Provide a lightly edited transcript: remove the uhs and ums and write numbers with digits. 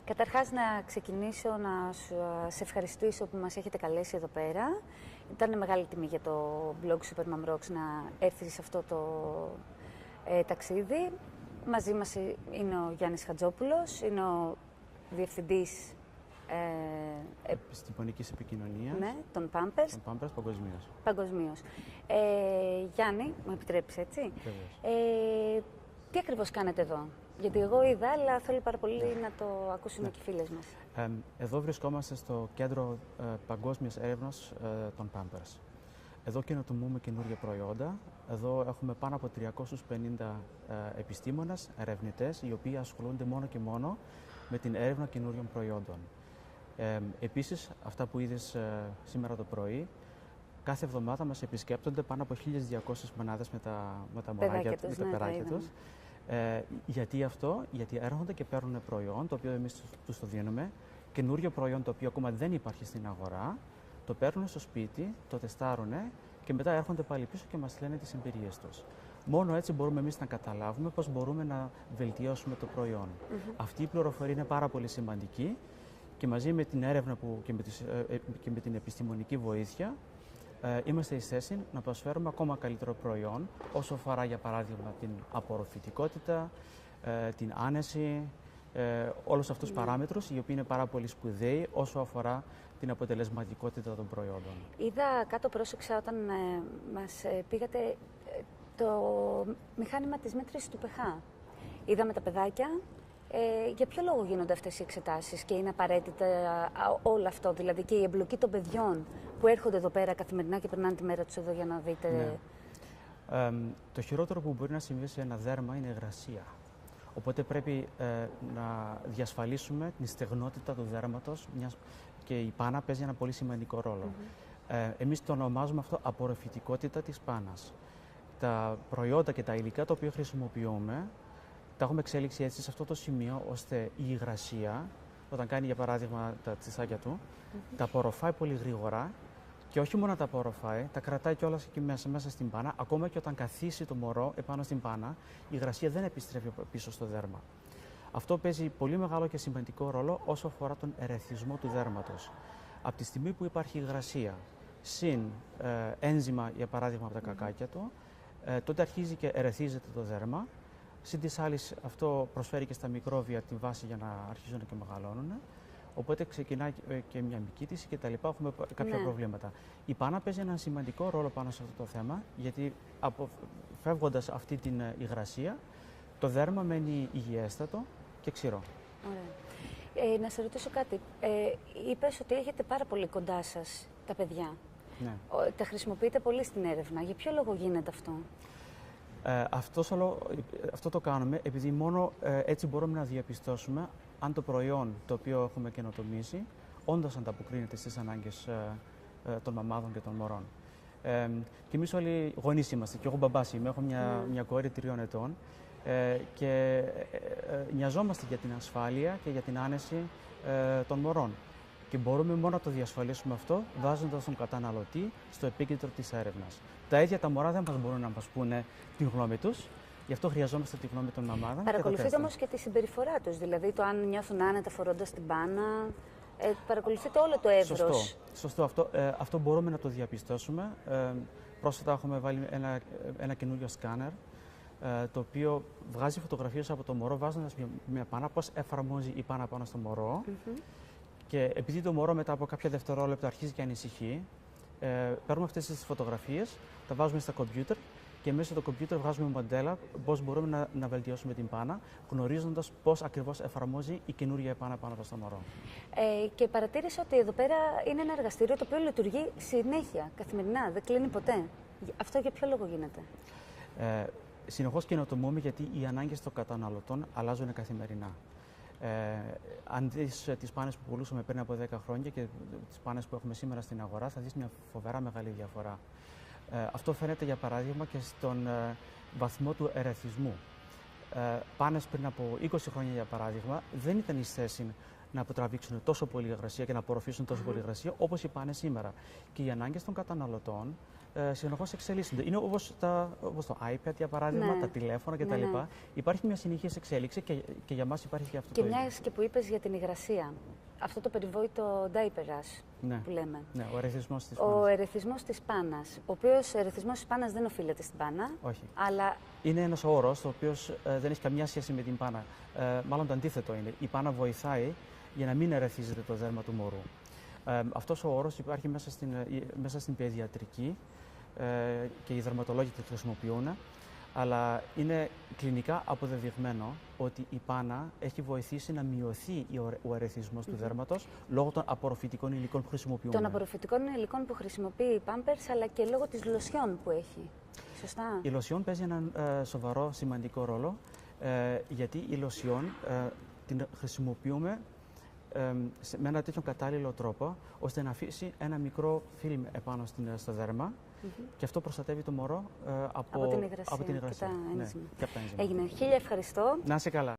Καταρχάς να ξεκινήσω να σε ευχαριστήσω που μας έχετε καλέσει εδώ πέρα. Ήταν μεγάλη τιμή για το blog Super Mom Rocks να έρθει σε αυτό το ταξίδι. Μαζί μας είναι ο Γιάννης Χατζόπουλος, είναι ο Διευθυντής Επιστημονικής επικοινωνίας, ναι, των Pampers. των Pampers παγκοσμίως. Παγκοσμίως. Γιάννη, μου επιτρέπεις έτσι. Τι ακριβώς κάνετε εδώ? Γιατί εγώ είδα, αλλά θέλω πάρα πολύ να το ακούσουν και οι φίλες μας. Εδώ βρισκόμαστε στο κέντρο παγκόσμιας έρευνας των Pampers. Εδώ καινοτομούμε καινούργια προϊόντα. Εδώ έχουμε πάνω από 350 επιστήμονες, ερευνητές, οι οποίοι ασχολούνται μόνο και μόνο με την έρευνα καινούριων προϊόντων. Επίσης, αυτά που είδες σήμερα το πρωί, κάθε εβδομάδα μας επισκέπτονται πάνω από 1.200 μανάδες με τα μωράκια τους, με τα περάκια τους. Γιατί αυτό? Γιατί έρχονται και παίρνουν προϊόν, το οποίο εμείς τους το δίνουμε, καινούριο προϊόν το οποίο ακόμα δεν υπάρχει στην αγορά, το παίρνουν στο σπίτι, το τεστάρουν και μετά έρχονται πάλι πίσω και μας λένε τις εμπειρίες τους. Μόνο έτσι μπορούμε εμείς να καταλάβουμε πώς μπορούμε να βελτιώσουμε το προϊόν. Αυτή η πληροφορία είναι πάρα πολύ σημαντική και μαζί με την έρευνα και με την επιστημονική βοήθεια είμαστε εις θέση να προσφέρουμε ακόμα καλύτερο προϊόν όσο αφορά για παράδειγμα την απορροφητικότητα, την άνεση, όλους αυτούς τους παράμετρους οι οποίοι είναι πάρα πολύ σπουδαίοι όσο αφορά την αποτελεσματικότητα των προϊόντων. Είδα κάτω, πρόσεξα όταν μας πήγατε το μηχάνημα της μέτρησης του pH. Είδαμε τα παιδάκια. Για ποιο λόγο γίνονται αυτές οι εξετάσεις και είναι απαραίτητα όλο αυτό, δηλαδή και η εμπλοκή των παιδιών που έρχονται εδώ πέρα καθημερινά και περνάνε τη μέρα τους εδώ για να δείτε? Ναι. Το χειρότερο που μπορεί να συμβεί σε ένα δέρμα είναι η υγρασία. Οπότε πρέπει να διασφαλίσουμε την στεγνότητα του δέρματος και η πάνα παίζει ένα πολύ σημαντικό ρόλο. Εμείς το ονομάζουμε αυτό απορροφητικότητα της πάνας. Τα προϊόντα και τα υλικά τα οποία χρησιμοποιούμε τα έχουμε εξέλιξει έτσι σε αυτό το σημείο, ώστε η υγρασία, όταν κάνει για παράδειγμα τα τσισάκια του, τα απορροφάει πολύ γρήγορα και όχι μόνο τα απορροφάει, τα κρατάει κιόλας εκεί μέσα στην πάνα. Ακόμα και όταν καθίσει το μωρό επάνω στην πάνα, η υγρασία δεν επιστρέφει πίσω στο δέρμα. Αυτό παίζει πολύ μεγάλο και σημαντικό ρόλο όσο αφορά τον ερεθισμό του δέρματος. Από τη στιγμή που υπάρχει υγρασία, συν ένζημα για παράδειγμα από τα κακάκια του, τότε αρχίζει και ερεθίζεται το δέρμα. Συν της άλλης, αυτό προσφέρει και στα μικρόβια τη βάση για να αρχίζουν και μεγαλώνουν. Οπότε ξεκινάει και μια μικήτηση και τα λοιπά, έχουμε κάποια προβλήματα. Η πάνα παίζει ένα σημαντικό ρόλο πάνω σε αυτό το θέμα, γιατί φεύγοντας αυτή την υγρασία, το δέρμα μένει υγιέστατο και ξηρό. Ωραία. Να σε ρωτήσω κάτι. Είπες ότι έχετε πάρα πολύ κοντά σας τα παιδιά. Ναι. Τα χρησιμοποιείτε πολύ στην έρευνα. Για ποιο λόγο γίνεται αυτό? Αυτό το κάνουμε επειδή μόνο έτσι μπορούμε να διαπιστώσουμε αν το προϊόν το οποίο έχουμε καινοτομήσει όντως ανταποκρίνεται στις ανάγκες των μαμάδων και των μωρών. Και εμείς όλοι γονείς είμαστε, και εγώ μπαμπάς είμαι, έχω μια κόρη 3 ετών και νοιαζόμαστε για την ασφάλεια και για την άνεση των μωρών. Και μπορούμε μόνο να το διασφαλίσουμε αυτό βάζοντας τον καταναλωτή στο επίκεντρο της έρευνας. Τα ίδια τα μωρά δεν μας μπορούν να μας πούνε την γνώμη τους, γι' αυτό χρειαζόμαστε τη γνώμη των μαμάδων. Παρακολουθείτε όμως και τη συμπεριφορά τους, δηλαδή το αν νιώθουν άνετα φορώντας την μπάνα. Παρακολουθείτε όλο το εύρος. Σωστό. Αυτό μπορούμε να το διαπιστώσουμε. Πρόσφατα έχουμε βάλει ένα καινούριο σκάνερ, το οποίο βγάζει φωτογραφίες από το μωρό βάζοντας μια πάνα, πώς εφαρμόζει η πάνα πάνω στο μωρό. Και επειδή το μωρό μετά από κάποια δευτερόλεπτα αρχίζει και ανησυχεί, παίρνουμε αυτές τις φωτογραφίες, τα βάζουμε στα κομπιούτερ και μέσα στο κομπιούτερ βγάζουμε μοντέλα πώς μπορούμε να βελτιώσουμε την πάνα, γνωρίζοντας πώς ακριβώς εφαρμόζει η καινούργια πάνα πάνω στο μωρό. Και παρατήρησα ότι εδώ πέρα είναι ένα εργαστήριο το οποίο λειτουργεί συνέχεια, καθημερινά, δεν κλείνει ποτέ. Αυτό για ποιο λόγο γίνεται? Συνεχώς καινοτομούμε γιατί οι ανάγκες των καταναλωτών αλλάζουν καθημερινά. Αν δεις τις πάνες που πουλούσαμε πριν από 10 χρόνια και τις πάνες που έχουμε σήμερα στην αγορά, θα δεις μια φοβερά μεγάλη διαφορά. Αυτό φαίνεται για παράδειγμα και στον βαθμό του ερεθισμού. Πάνες πριν από 20 χρόνια για παράδειγμα δεν ήταν εις θέση να αποτραβήξουν τόσο πολύ υγρασία και να απορροφήσουν τόσο πολύ υγρασία όπως οι πάνες σήμερα. Και οι ανάγκες των καταναλωτών συνεχώς εξελίσσονται. Είναι όπως το iPad, για παράδειγμα, τα τηλέφωνα κτλ. Υπάρχει μια συνεχής εξέλιξη και για μας υπάρχει και αυτό το ίδιο. Και μιας και που είπες για την υγρασία. Αυτό το περιβόητο diaper rash που λέμε. Ναι, ο ερεθισμός της πάνας. Ο ερεθισμός της πάνας. Ο οποίος ερεθισμός της πάνας δεν οφείλεται στην πάνα. Όχι. Αλλά... Είναι ένας όρος ο οποίος δεν έχει καμιά σχέση με την πάνα. Μάλλον το αντίθετο είναι. Η πάνα βοηθάει για να μην ερεθίζεται το δέρμα του μωρού. Αυτός ο όρος υπάρχει μέσα στην παιδιατρική και οι δερματολόγοι το χρησιμοποιούν. Αλλά είναι κλινικά αποδεδειγμένο ότι η πάνα έχει βοηθήσει να μειωθεί ο ερεθισμός του δέρματος λόγω των απορροφητικών υλικών που χρησιμοποιούμε. Των απορροφητικών υλικών που χρησιμοποιεί η Pampers, αλλά και λόγω της λοσιόν που έχει. Σωστά. Η λοσιόν παίζει έναν σοβαρό σημαντικό ρόλο, γιατί η λοσιόν την χρησιμοποιούμε με ένα τέτοιο κατάλληλο τρόπο, ώστε να αφήσει ένα μικρό φιλμ επάνω στο δέρμα και αυτό προστατεύει το μωρό από την υγρασία. Και τα ένζημα. Ναι, και από τα ένζημα. Έγινε. Χίλια ευχαριστώ. Να είσαι καλά.